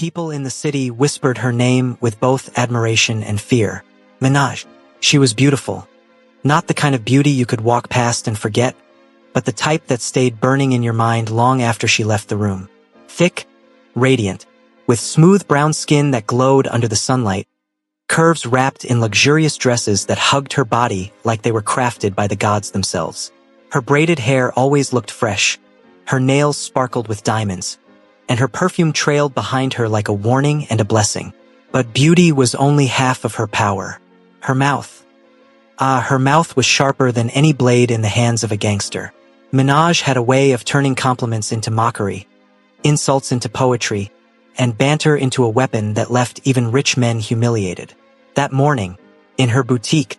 People in the city whispered her name with both admiration and fear. Minaj. She was beautiful. Not the kind of beauty you could walk past and forget, but the type that stayed burning in your mind long after she left the room. Thick, radiant, with smooth brown skin that glowed under the sunlight, curves wrapped in luxurious dresses that hugged her body like they were crafted by the gods themselves. Her braided hair always looked fresh, her nails sparkled with diamonds, and her perfume trailed behind her like a warning and a blessing. But beauty was only half of her power. Her mouth. Her mouth was sharper than any blade in the hands of a gangster. Minaj had a way of turning compliments into mockery, insults into poetry, and banter into a weapon that left even rich men humiliated. That morning, in her boutique,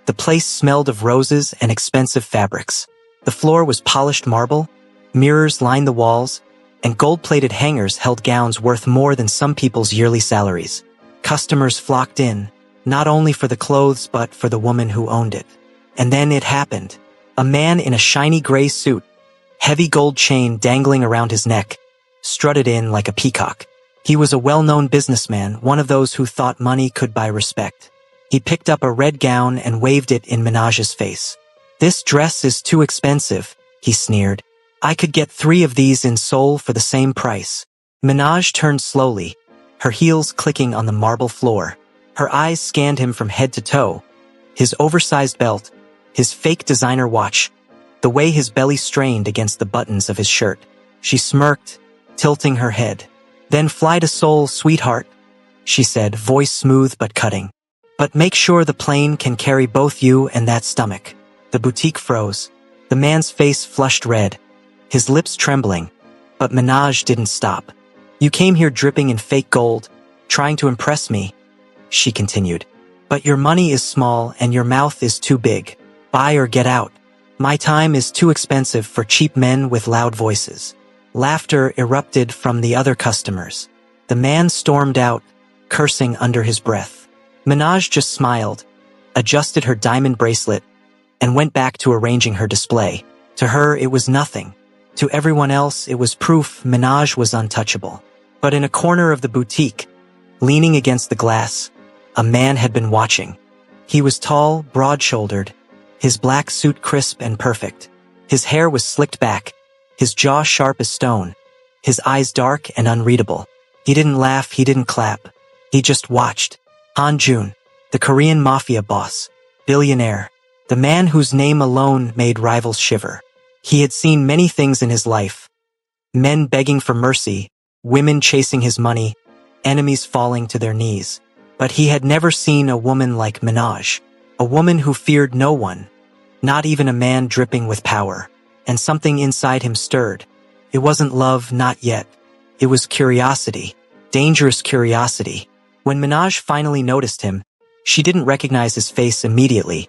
the place smelled of roses and expensive fabrics. The floor was polished marble, mirrors lined the walls, and gold-plated hangers held gowns worth more than some people's yearly salaries. Customers flocked in, not only for the clothes but for the woman who owned it. And then it happened. A man in a shiny gray suit, heavy gold chain dangling around his neck, strutted in like a peacock. He was a well-known businessman, one of those who thought money could buy respect. He picked up a red gown and waved it in Minaj's face. "This dress is too expensive," he sneered. "I could get 3 of these in Seoul for the same price." Minaj turned slowly, her heels clicking on the marble floor. Her eyes scanned him from head to toe. His oversized belt, his fake designer watch, the way his belly strained against the buttons of his shirt. She smirked, tilting her head. "Then fly to Seoul, sweetheart," she said, voice smooth but cutting. "But make sure the plane can carry both you and that stomach." The boutique froze. The man's face flushed red, his lips trembling, but Minaj didn't stop. "You came here dripping in fake gold, trying to impress me," she continued. "But your money is small and your mouth is too big. Buy or get out. My time is too expensive for cheap men with loud voices." Laughter erupted from the other customers. The man stormed out, cursing under his breath. Minaj just smiled, adjusted her diamond bracelet, and went back to arranging her display. To her, it was nothing. To everyone else, it was proof Minaj was untouchable. But in a corner of the boutique, leaning against the glass, a man had been watching. He was tall, broad-shouldered, his black suit crisp and perfect. His hair was slicked back, his jaw sharp as stone, his eyes dark and unreadable. He didn't laugh, he didn't clap. He just watched. Han Jun, the Korean Mafia boss, billionaire, the man whose name alone made rivals shiver. He had seen many things in his life. Men begging for mercy, women chasing his money, enemies falling to their knees. But he had never seen a woman like Minaj, a woman who feared no one, not even a man dripping with power. And something inside him stirred. It wasn't love, not yet. It was curiosity, dangerous curiosity. When Minaj finally noticed him, she didn't recognize his face immediately,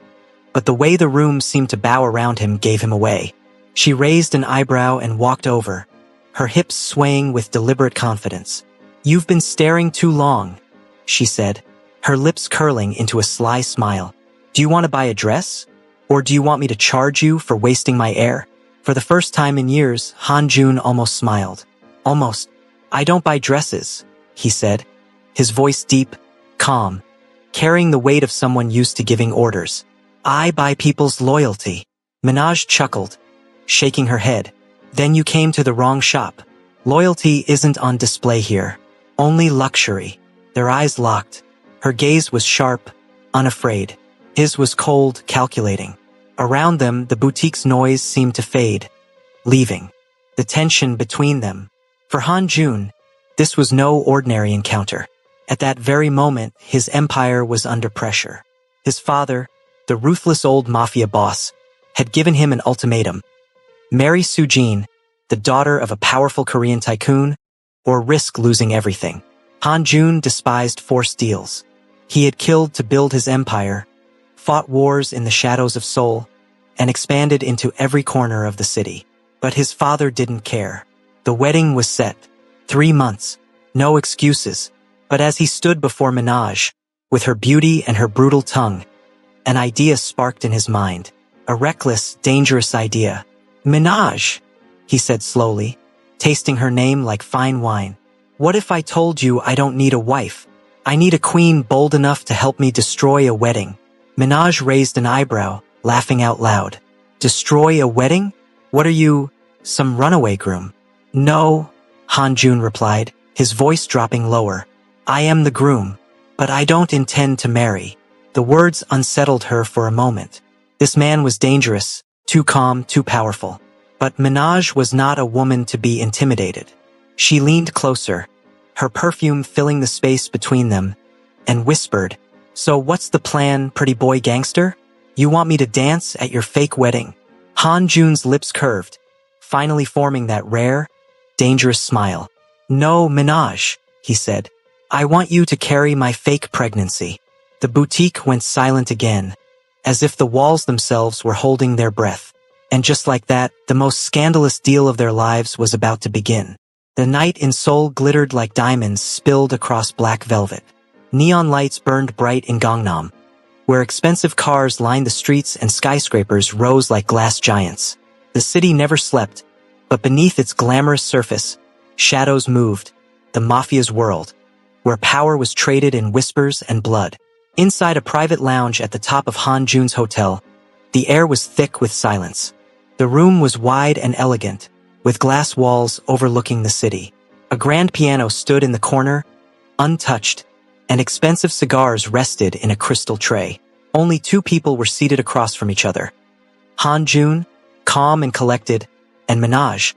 but the way the room seemed to bow around him gave him away. She raised an eyebrow and walked over, her hips swaying with deliberate confidence. "You've been staring too long," she said, her lips curling into a sly smile. "Do you want to buy a dress? Or do you want me to charge you for wasting my air?" For the first time in years, Han Jun almost smiled. "Almost. I don't buy dresses," he said, his voice deep, calm, carrying the weight of someone used to giving orders. "I buy people's loyalty." Minaj chuckled, shaking her head. "Then you came to the wrong shop. Loyalty isn't on display here. Only luxury." Their eyes locked. Her gaze was sharp, unafraid. His was cold, calculating. Around them, the boutique's noise seemed to fade, leaving the tension between them. For Han Jun, this was no ordinary encounter. At that very moment, his empire was under pressure. His father, the ruthless old mafia boss, had given him an ultimatum. Marry Sujin, the daughter of a powerful Korean tycoon, or risk losing everything. Han Jun despised forced deals. He had killed to build his empire, fought wars in the shadows of Seoul, and expanded into every corner of the city. But his father didn't care. The wedding was set. 3 months. No excuses. But as he stood before Minaj, with her beauty and her brutal tongue, an idea sparked in his mind. A reckless, dangerous idea. "Minaj," he said slowly, tasting her name like fine wine. What if I told you I don't need a wife? I need a queen bold enough to help me destroy a wedding. Minaj raised an eyebrow, laughing out loud. Destroy a wedding? What are you, some runaway groom? No, Han Jun replied, his voice dropping lower. I am the groom, but I don't intend to marry. The words unsettled her for a moment. This man was dangerous, too calm, too powerful. But Minaj was not a woman to be intimidated. She leaned closer, her perfume filling the space between them, and whispered, So what's the plan, pretty boy gangster? You want me to dance at your fake wedding? Han Jun's lips curved, finally forming that rare, dangerous smile. No, Minaj, he said. I want you to carry my fake pregnancy. The boutique went silent again, as if the walls themselves were holding their breath. And just like that, the most scandalous deal of their lives was about to begin. The night in Seoul glittered like diamonds spilled across black velvet. Neon lights burned bright in Gangnam, where expensive cars lined the streets and skyscrapers rose like glass giants. The city never slept, but beneath its glamorous surface, shadows moved, the Mafia's world, where power was traded in whispers and blood. Inside a private lounge at the top of Han Jun's hotel, the air was thick with silence. The room was wide and elegant, with glass walls overlooking the city. A grand piano stood in the corner, untouched, and expensive cigars rested in a crystal tray. Only two people were seated across from each other. Han Jun, calm and collected, and Minaj,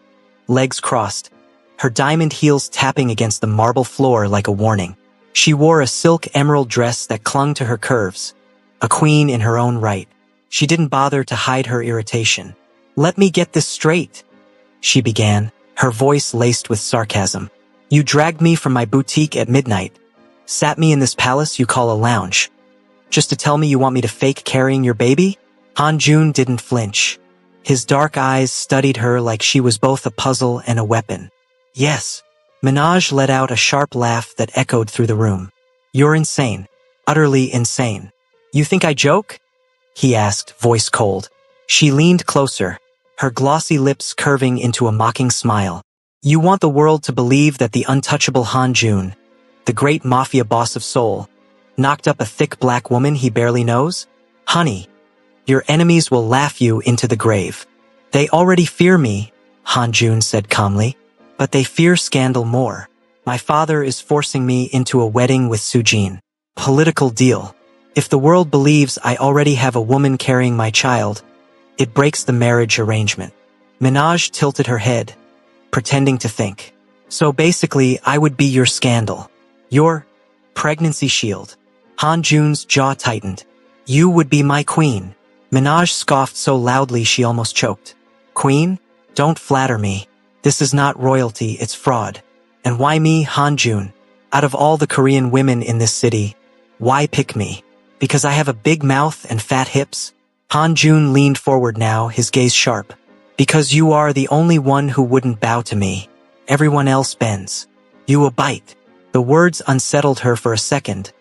legs crossed, her diamond heels tapping against the marble floor like a warning. She wore a silk emerald dress that clung to her curves, a queen in her own right. She didn't bother to hide her irritation. Let me get this straight, she began, her voice laced with sarcasm. You dragged me from my boutique at midnight, sat me in this palace you call a lounge, just to tell me you want me to fake carrying your baby? Han Jun didn't flinch. His dark eyes studied her like she was both a puzzle and a weapon. Yes. Minaj let out a sharp laugh that echoed through the room. You're insane. Utterly insane. You think I joke? He asked, voice cold. She leaned closer, her glossy lips curving into a mocking smile. You want the world to believe that the untouchable Han Jun, the great mafia boss of Seoul, knocked up a thick black woman he barely knows? Honey, your enemies will laugh you into the grave. They already fear me, Han Jun said calmly. But they fear scandal more. My father is forcing me into a wedding with Sujin. Political deal. If the world believes I already have a woman carrying my child, it breaks the marriage arrangement. Minaj tilted her head, pretending to think. So basically, I would be your scandal. Your pregnancy shield. Han Jun's jaw tightened. You would be my queen. Minaj scoffed so loudly she almost choked. Queen? Don't flatter me. This is not royalty, it's fraud. And why me, Han Jun? Out of all the Korean women in this city, why pick me? Because I have a big mouth and fat hips? Han Jun leaned forward now, his gaze sharp. Because you are the only one who wouldn't bow to me. Everyone else bends. You a bite. The words unsettled her for a second,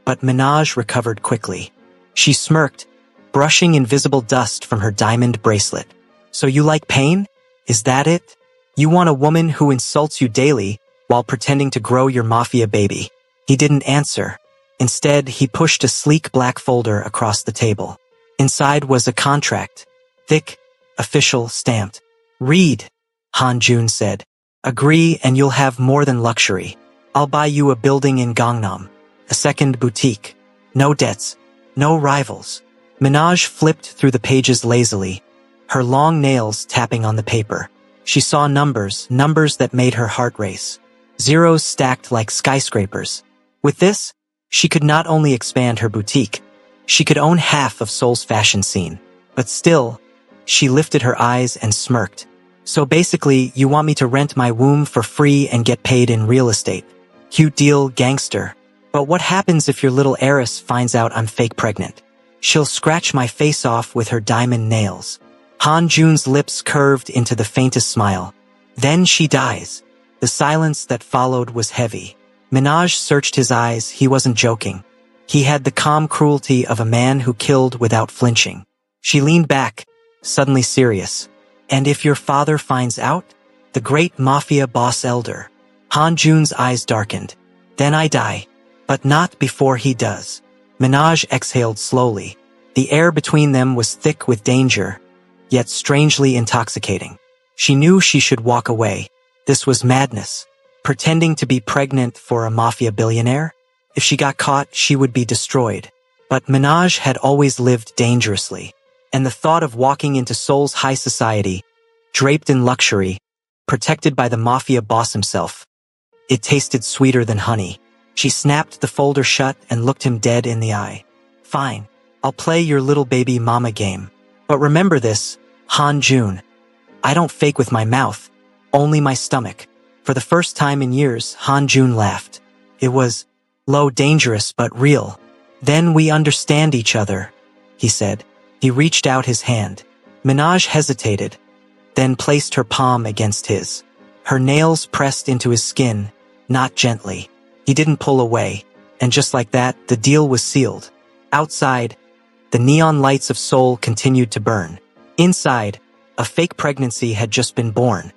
but Minaj recovered quickly. She smirked, brushing invisible dust from her diamond bracelet. So you like pain? Is that it? You want a woman who insults you daily while pretending to grow your mafia baby. He didn't answer. Instead, he pushed a sleek black folder across the table. Inside was a contract. Thick, official, stamped. Read, Han Jun said. Agree and you'll have more than luxury. I'll buy you a building in Gangnam. A second boutique. No debts. No rivals. Minaj flipped through the pages lazily, her long nails tapping on the paper. She saw numbers that made her heart race. Zeros stacked like skyscrapers. With this, she could not only expand her boutique, she could own half of Seoul's fashion scene. But still, she lifted her eyes and smirked. So basically, you want me to rent my womb for free and get paid in real estate. Cute deal, gangster. But what happens if your little heiress finds out I'm fake pregnant? She'll scratch my face off with her diamond nails. Han Jun's lips curved into the faintest smile. Then she dies. The silence that followed was heavy. Minaj searched his eyes. He wasn't joking. He had the calm cruelty of a man who killed without flinching. She leaned back, suddenly serious. And if your father finds out? The great mafia boss elder. Han Jun's eyes darkened. Then I die. But not before he does. Minaj exhaled slowly. The air between them was thick with danger, yet strangely intoxicating. She knew she should walk away. This was madness. Pretending to be pregnant for a mafia billionaire? If she got caught, she would be destroyed. But Minaj had always lived dangerously. And the thought of walking into Seoul's high society, draped in luxury, protected by the mafia boss himself, it tasted sweeter than honey. She snapped the folder shut and looked him dead in the eye. Fine, I'll play your little baby mama game. But remember this, Han Jun. I don't fake with my mouth, only my stomach. For the first time in years, Han Jun laughed. It was low, dangerous, but real. Then we understand each other, he said. He reached out his hand. Minaj hesitated, then placed her palm against his. Her nails pressed into his skin, not gently. He didn't pull away, and just like that, the deal was sealed. Outside, the neon lights of Seoul continued to burn. Inside, a fake pregnancy had just been born.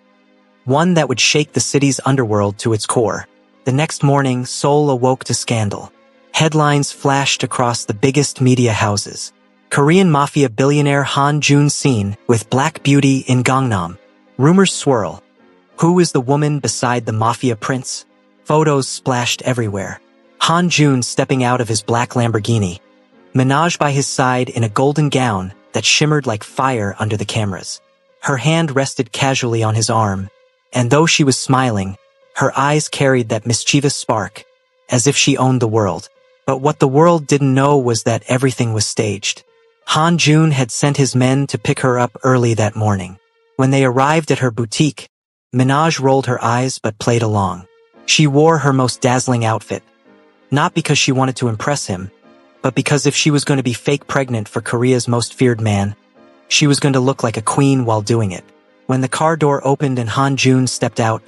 One that would shake the city's underworld to its core. The next morning, Seoul awoke to scandal. Headlines flashed across the biggest media houses. Korean mafia billionaire Han Jun seen with black beauty in Gangnam. Rumors swirl. Who is the woman beside the mafia prince? Photos splashed everywhere. Han Jun stepping out of his black Lamborghini. Minaj by his side in a golden gown that shimmered like fire under the cameras. Her hand rested casually on his arm, and though she was smiling, her eyes carried that mischievous spark, as if she owned the world. But what the world didn't know was that everything was staged. Han Jun had sent his men to pick her up early that morning. When they arrived at her boutique, Minaj rolled her eyes but played along. She wore her most dazzling outfit. Not because she wanted to impress him, but because if she was going to be fake pregnant for Korea's most feared man, she was going to look like a queen while doing it. When the car door opened and Han Jun stepped out,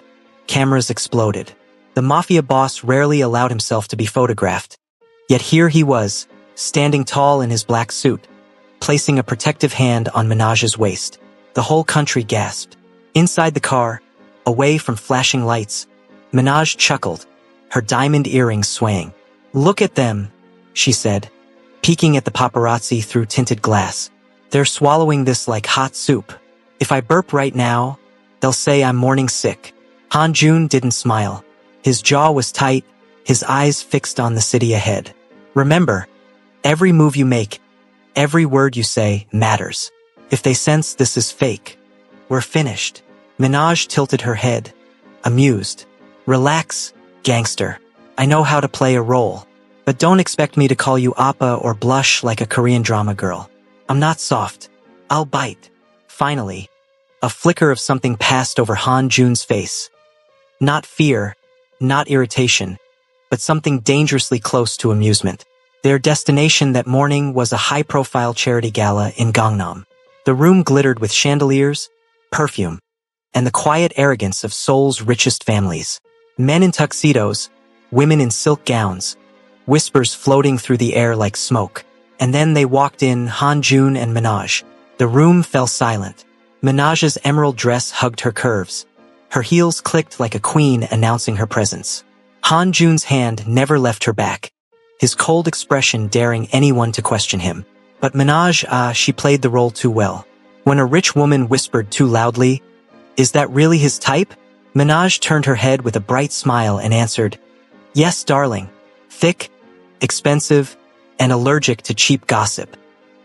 cameras exploded. The mafia boss rarely allowed himself to be photographed. Yet here he was, standing tall in his black suit, placing a protective hand on Minaj's waist. The whole country gasped. Inside the car, away from flashing lights, Minaj chuckled, her diamond earrings swaying. Look at them, she said, peeking at the paparazzi through tinted glass. They're swallowing this like hot soup. If I burp right now, they'll say I'm morning sick. Han Jun didn't smile. His jaw was tight, his eyes fixed on the city ahead. Remember, every move you make, every word you say matters. If they sense this is fake, we're finished. Minaj tilted her head, amused. Relax, gangster. I know how to play a role. But don't expect me to call you Appa or blush like a Korean drama girl. I'm not soft. I'll bite. Finally, a flicker of something passed over Han Jun's face. Not fear, not irritation, but something dangerously close to amusement. Their destination that morning was a high-profile charity gala in Gangnam. The room glittered with chandeliers, perfume, and the quiet arrogance of Seoul's richest families. Men in tuxedos, women in silk gowns, whispers floating through the air like smoke. And then they walked in, Han Jun and Minaj. The room fell silent. Minaj's emerald dress hugged her curves. Her heels clicked like a queen announcing her presence. Han Jun's hand never left her back, his cold expression daring anyone to question him. But Minaj, she played the role too well. When a rich woman whispered too loudly, "Is that really his type?" Minaj turned her head with a bright smile and answered, "Yes, darling. Thick, expensive, and allergic to cheap gossip."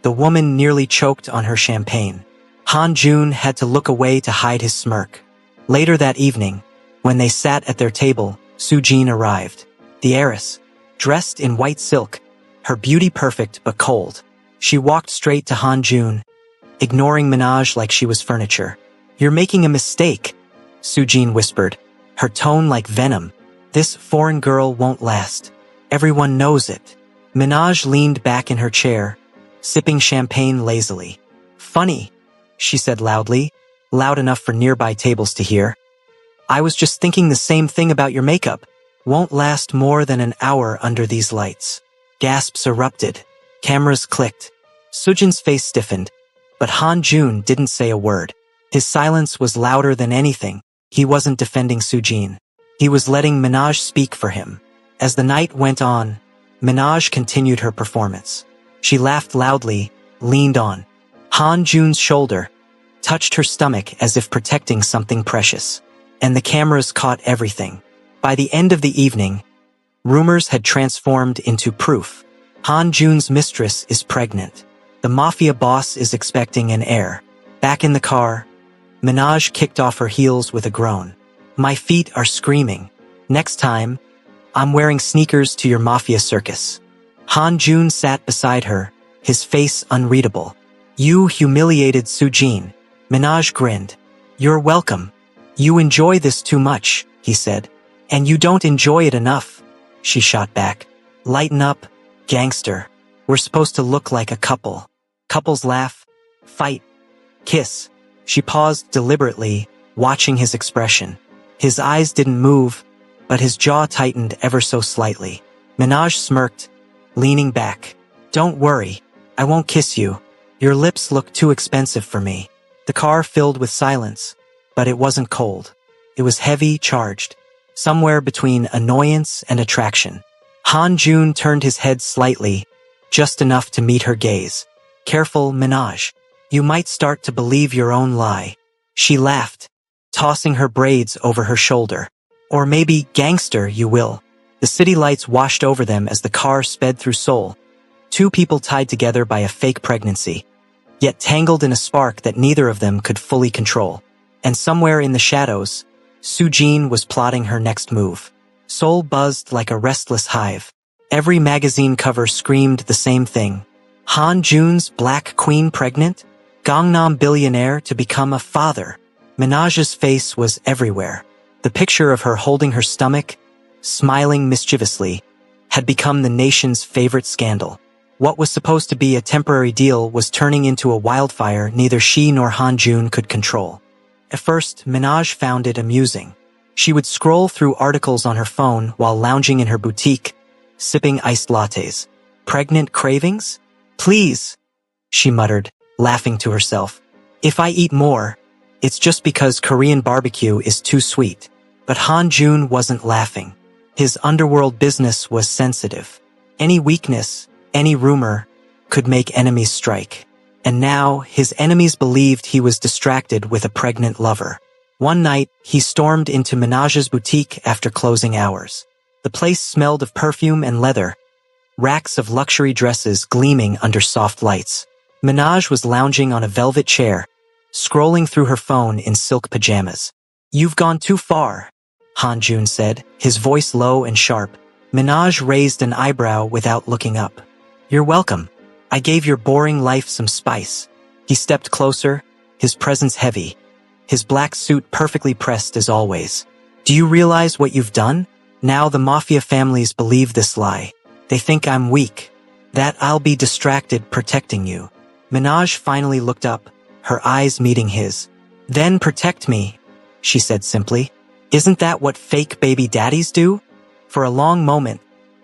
The woman nearly choked on her champagne. Han Jun had to look away to hide his smirk. Later that evening, when they sat at their table, Soo-jin arrived. The heiress, dressed in white silk, her beauty perfect but cold. She walked straight to Han Jun, ignoring Minaj like she was furniture. "You're making a mistake," Soo-jin whispered, her tone like venom. "This foreign girl won't last. Everyone knows it." Minaj leaned back in her chair, sipping champagne lazily. "Funny," she said loudly, loud enough for nearby tables to hear. "I was just thinking the same thing about your makeup. Won't last more than an hour under these lights." Gasps erupted. Cameras clicked. Soo-jin's face stiffened, but Han Jun didn't say a word. His silence was louder than anything. He wasn't defending Soo-jin. He was letting Minaj speak for him. As the night went on, Minaj continued her performance. She laughed loudly, leaned on Han Jun's shoulder, touched her stomach as if protecting something precious. And the cameras caught everything. By the end of the evening, rumors had transformed into proof. Han Jun's mistress is pregnant. The Mafia boss is expecting an heir. Back in the car, Minaj kicked off her heels with a groan. My feet are screaming. Next time, I'm wearing sneakers to your Mafia circus. Han Jun sat beside her, his face unreadable. You humiliated Sujin. Minaj grinned. You're welcome. You enjoy this too much, he said. And you don't enjoy it enough, she shot back. Lighten up, gangster. We're supposed to look like a couple. Couples laugh, fight, kiss. She paused deliberately, watching his expression. His eyes didn't move, but his jaw tightened ever so slightly. Minaj smirked, leaning back. Don't worry, I won't kiss you. Your lips look too expensive for me. The car filled with silence, but it wasn't cold. It was heavy, charged, somewhere between annoyance and attraction. Han Jun turned his head slightly, just enough to meet her gaze. Careful, Minaj. You might start to believe your own lie. She laughed, tossing her braids over her shoulder. Or maybe gangster, you will. The city lights washed over them as the car sped through Seoul. Two people tied together by a fake pregnancy, yet tangled in a spark that neither of them could fully control. And somewhere in the shadows, Sujin was plotting her next move. Seoul buzzed like a restless hive. Every magazine cover screamed the same thing. Han Jun's Black Queen pregnant? Gangnam billionaire to become a father. Minaj's face was everywhere. The picture of her holding her stomach, smiling mischievously, had become the nation's favorite scandal. What was supposed to be a temporary deal was turning into a wildfire neither she nor Han Jun could control. At first, Minaj found it amusing. She would scroll through articles on her phone while lounging in her boutique, sipping iced lattes. Pregnant cravings? Please, she muttered, laughing to herself. If I eat more, it's just because Korean barbecue is too sweet. But Han Jun wasn't laughing. His underworld business was sensitive. Any weakness, any rumor, could make enemies strike. And now, his enemies believed he was distracted with a pregnant lover. One night, he stormed into Minaj's boutique after closing hours. The place smelled of perfume and leather, racks of luxury dresses gleaming under soft lights. Minaj was lounging on a velvet chair, scrolling through her phone in silk pajamas. You've gone too far, Han Jun said, his voice low and sharp. Minaj raised an eyebrow without looking up. You're welcome. I gave your boring life some spice. He stepped closer, his presence heavy, his black suit perfectly pressed as always. Do you realize what you've done? Now the Mafia families believe this lie. They think I'm weak, that I'll be distracted protecting you. Minaj finally looked up, her eyes meeting his. Then protect me, she said simply. Isn't that what fake baby daddies do? For a long moment,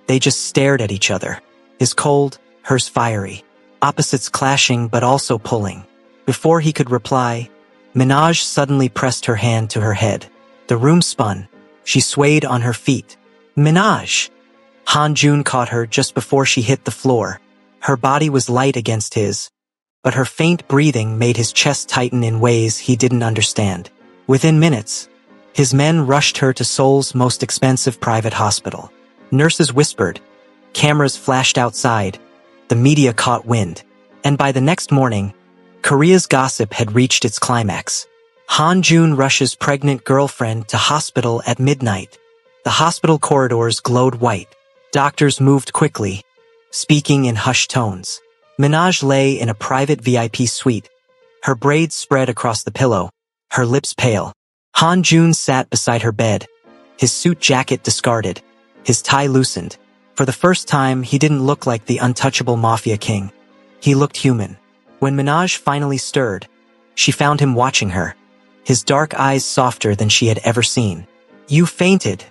they just stared at each other. His cold, hers fiery, opposites clashing but also pulling. Before he could reply, Minaj suddenly pressed her hand to her head. The room spun. She swayed on her feet. Minaj! Han Jun caught her just before she hit the floor. Her body was light against his, but her faint breathing made his chest tighten in ways he didn't understand. Within minutes, his men rushed her to Seoul's most expensive private hospital. Nurses whispered, cameras flashed outside, the media caught wind, and by the next morning, Korea's gossip had reached its climax. Han Jun rushes pregnant girlfriend to hospital at midnight. The hospital corridors glowed white. Doctors moved quickly, speaking in hushed tones. Minaj lay in a private VIP suite, her braids spread across the pillow, her lips pale. Han Jun sat beside her bed, his suit jacket discarded, his tie loosened. For the first time, he didn't look like the untouchable Mafia king. He looked human. When Minaj finally stirred, she found him watching her, his dark eyes softer than she had ever seen. You fainted,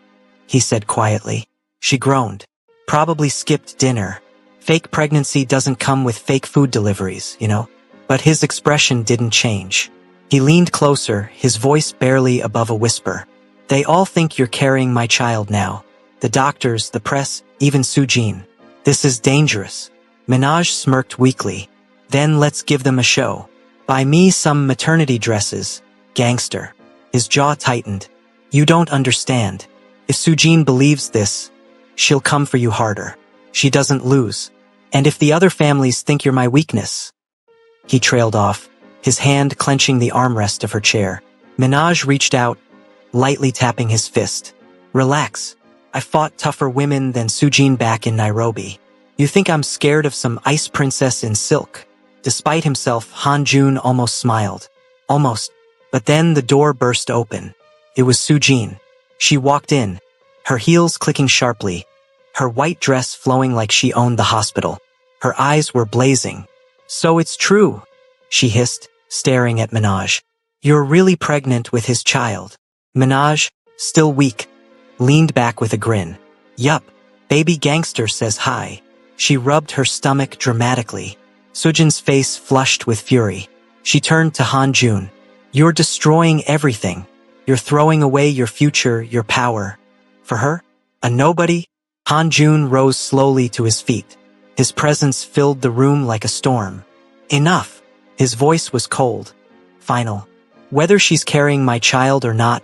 he said quietly. She groaned. Probably skipped dinner. Fake pregnancy doesn't come with fake food deliveries, you know? But his expression didn't change. He leaned closer, his voice barely above a whisper. They all think you're carrying my child now. The doctors, the press, even Sujin. This is dangerous. Minaj smirked weakly. Then let's give them a show. Buy me some maternity dresses. Gangster. His jaw tightened. You don't understand. If Sujin believes this, she'll come for you harder. She doesn't lose. And if the other families think you're my weakness. He trailed off, his hand clenching the armrest of her chair. Minaj reached out, lightly tapping his fist. Relax. I fought tougher women than Sujin back in Nairobi. You think I'm scared of some ice princess in silk? Despite himself, Han Jun almost smiled. Almost. But then the door burst open. It was Sujin. She walked in, her heels clicking sharply, her white dress flowing like she owned the hospital. Her eyes were blazing. So it's true, she hissed, staring at Minaj. You're really pregnant with his child. Minaj, still weak, leaned back with a grin. Yup, baby gangster says hi. She rubbed her stomach dramatically. Sujin's face flushed with fury. She turned to Han Jun. You're destroying everything. You're throwing away your future, your power. For her? A nobody? Han Jun rose slowly to his feet. His presence filled the room like a storm. Enough. His voice was cold. Final. Whether she's carrying my child or not,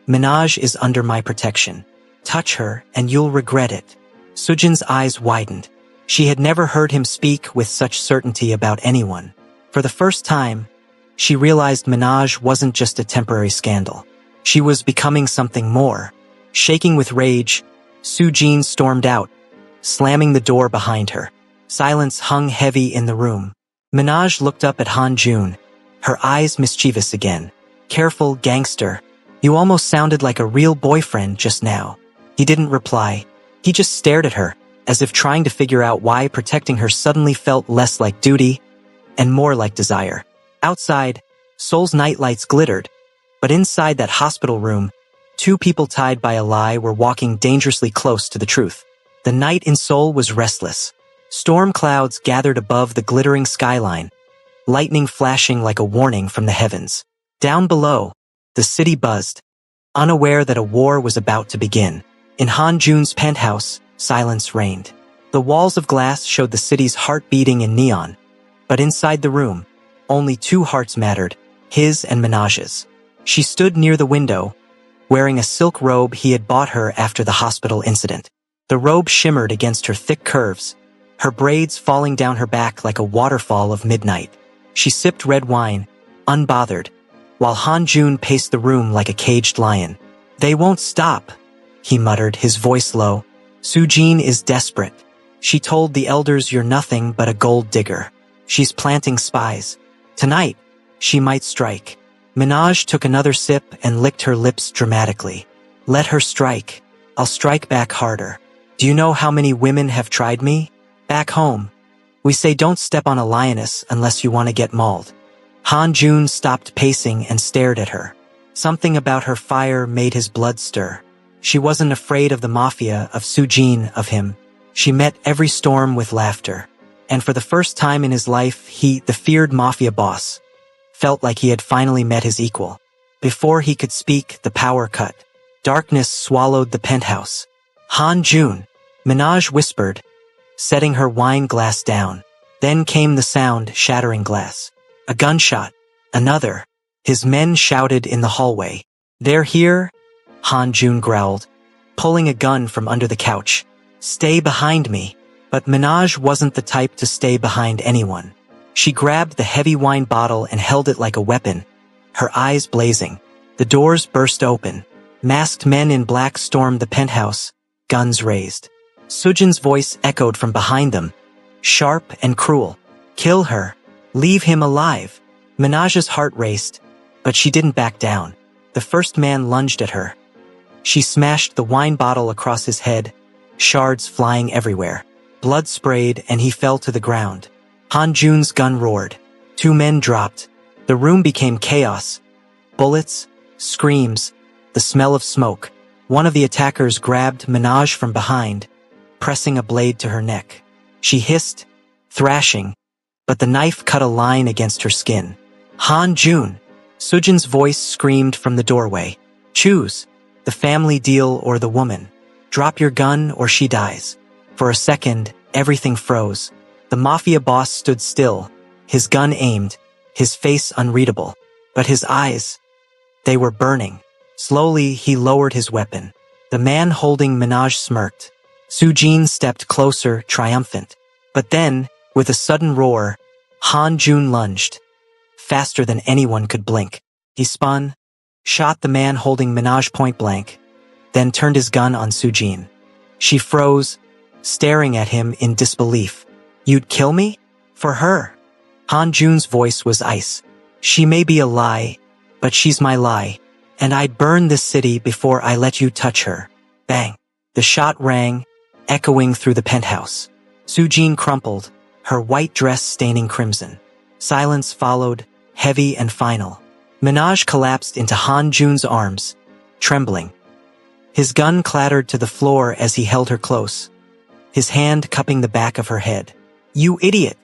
Minaj is under my protection. Touch her and you'll regret it. Sujin's eyes widened. She had never heard him speak with such certainty about anyone. For the first time, she realized Minaj wasn't just a temporary scandal. She was becoming something more. Shaking with rage, Sujin stormed out, slamming the door behind her. Silence hung heavy in the room. Minaj looked up at Han Jun, her eyes mischievous again. Careful, gangster. You almost sounded like a real boyfriend just now. He didn't reply. He just stared at her, as if trying to figure out why protecting her suddenly felt less like duty and more like desire. Outside, Seoul's nightlights glittered, but inside that hospital room, two people tied by a lie were walking dangerously close to the truth. The night in Seoul was restless. Storm clouds gathered above the glittering skyline, lightning flashing like a warning from the heavens. Down below, the city buzzed, unaware that a war was about to begin. In Han Jun's penthouse, silence reigned. The walls of glass showed the city's heart beating in neon, but inside the room, only two hearts mattered, his and Minaj's. She stood near the window, wearing a silk robe he had bought her after the hospital incident. The robe shimmered against her thick curves, her braids falling down her back like a waterfall of midnight. She sipped red wine, unbothered, while Han Jun paced the room like a caged lion. They won't stop, he muttered, his voice low. Sujin is desperate. She told the elders you're nothing but a gold digger. She's planting spies. Tonight, she might strike. Minaj took another sip and licked her lips dramatically. Let her strike. I'll strike back harder. Do you know how many women have tried me? Back home, we say don't step on a lioness unless you want to get mauled. Han Jun stopped pacing and stared at her. Something about her fire made his blood stir. She wasn't afraid of the Mafia, of Sujin, of him. She met every storm with laughter. And for the first time in his life, he, the feared Mafia boss, felt like he had finally met his equal. Before he could speak, the power cut. Darkness swallowed the penthouse. Han Jun, Minaj whispered, setting her wine glass down. Then came the sound, shattering glass. A gunshot. Another. His men shouted in the hallway. They're here? Han Jun growled, pulling a gun from under the couch. Stay behind me. But Minaj wasn't the type to stay behind anyone. She grabbed the heavy wine bottle and held it like a weapon, her eyes blazing. The doors burst open. Masked men in black stormed the penthouse, guns raised. Sujin's voice echoed from behind them, sharp and cruel. Kill her. Leave him alive. Minaj's heart raced, but she didn't back down. The first man lunged at her. She smashed the wine bottle across his head, shards flying everywhere. Blood sprayed and he fell to the ground. Han Jun's gun roared. Two men dropped. The room became chaos. Bullets, screams, the smell of smoke. One of the attackers grabbed Minaj from behind, pressing a blade to her neck. She hissed, thrashing, but the knife cut a line against her skin. Han Jun! Sujin's voice screamed from the doorway. Choose. The family deal or the woman? Drop your gun or she dies. For a second, everything froze. The Mafia boss stood still, his gun aimed, his face unreadable. But his eyes, they were burning. Slowly, he lowered his weapon. The man holding Minaj smirked. Sujin stepped closer, triumphant. But then, with a sudden roar, Han Jun lunged. Faster than anyone could blink. He spun, shot the man holding Minaj point blank, then turned his gun on Sujin. She froze, staring at him in disbelief. You'd kill me? For her? Han Jun's voice was ice. She may be a lie, but she's my lie, and I'd burn this city before I let you touch her. Bang. The shot rang, echoing through the penthouse. Sujin crumpled, her white dress staining crimson. Silence followed, heavy and final. Minaj collapsed into Han Jun's arms, trembling. His gun clattered to the floor as he held her close, his hand cupping the back of her head. You idiot!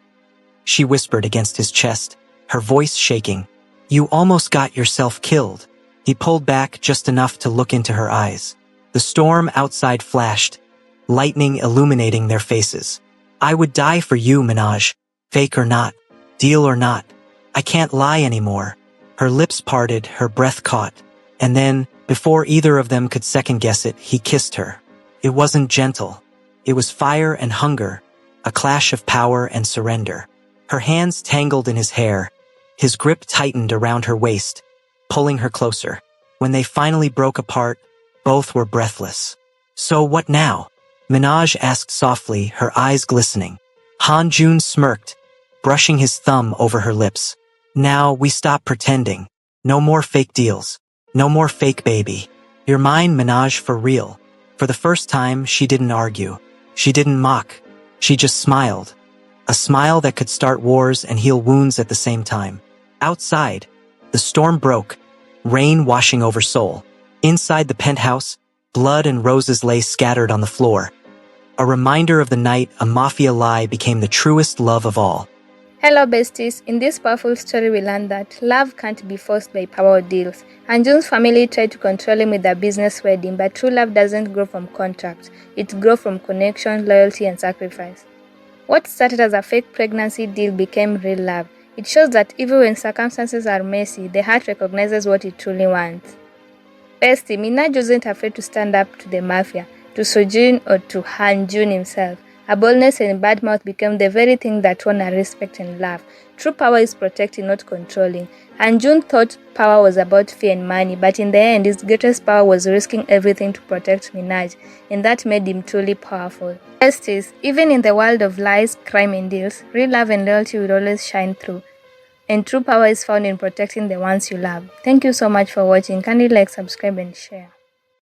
She whispered against his chest, her voice shaking. You almost got yourself killed. He pulled back just enough to look into her eyes. The storm outside flashed, lightning illuminating their faces. I would die for you, Minaj. Fake or not, deal or not. I can't lie anymore. Her lips parted, her breath caught. And then, before either of them could second-guess it, he kissed her. It wasn't gentle. It was fire and hunger, a clash of power and surrender. Her hands tangled in his hair. His grip tightened around her waist, pulling her closer. When they finally broke apart, both were breathless. So what now? Minaj asked softly, her eyes glistening. Han Jun smirked, brushing his thumb over her lips. Now we stop pretending. No more fake deals. No more fake baby. You're mine, Minaj, for real. For the first time, she didn't argue. She didn't mock. She just smiled. A smile that could start wars and heal wounds at the same time. Outside, the storm broke, rain washing over Seoul. Inside the penthouse, blood and roses lay scattered on the floor. A reminder of the night a Mafia lie became the truest love of all. Hello besties, in this powerful story we learned that love can't be forced by power deals. And Jun's family tried to control him with their business wedding, but true love doesn't grow from contracts. It grows from connection, loyalty and sacrifice. What started as a fake pregnancy deal became real love. It shows that even when circumstances are messy, the heart recognizes what it truly wants. Bestie, Minaj wasn't afraid to stand up to the Mafia, to Sojin or to Han Jun himself. Her boldness and bad mouth became the very thing that won her respect and love. True power is protecting, not controlling. And Jun thought power was about fear and money, but in the end, his greatest power was risking everything to protect Minaj, and that made him truly powerful. Besties, even in the world of lies, crime and deals, real love and loyalty will always shine through. And true power is found in protecting the ones you love. Thank you so much for watching. Kindly like, subscribe and share.